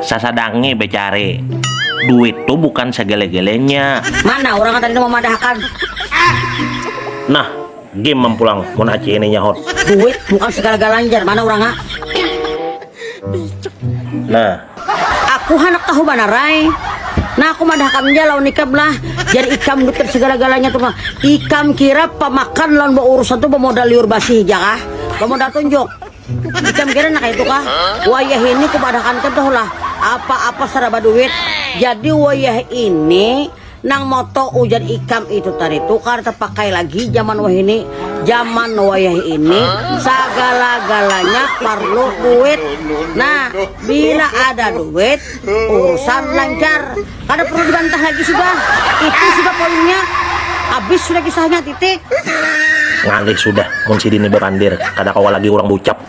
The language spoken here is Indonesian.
sasadange becare. Duit tuh bukan segele-gelenya. Mana orang tadi mau madahkan? Nah, game mempulang mun aci ini nyahot. Duit bukan segala-galanya. Mana orang ah? Nah, Aku hanak tahu mana Rai. Nah aku madahkan aja lawan ikam lah. Jadi ikam gutir segala-galanya tuh mah. Ikam kira pemakan lawan urusan tuh pemodal liur basi jakah. Pemodal tunjuk. Ikam kira nak itu kah? Wayah ini kemadahkan kan tuh lah. Apa-apa seraba duit. Jadi wayah ini nang moto ujar ikam itu tadi tukar terpakai lagi zaman wayah ini. Zaman wayah ini segala-galanya perlu duit. Nah, bila ada duit, urusan lancar. Kada perlu dibantah lagi sudah. Itu sudah poinnya. Habis sudah kisahnya titik. ngalih sudah mun si Dini berandir kada kawa lagi orang bucap.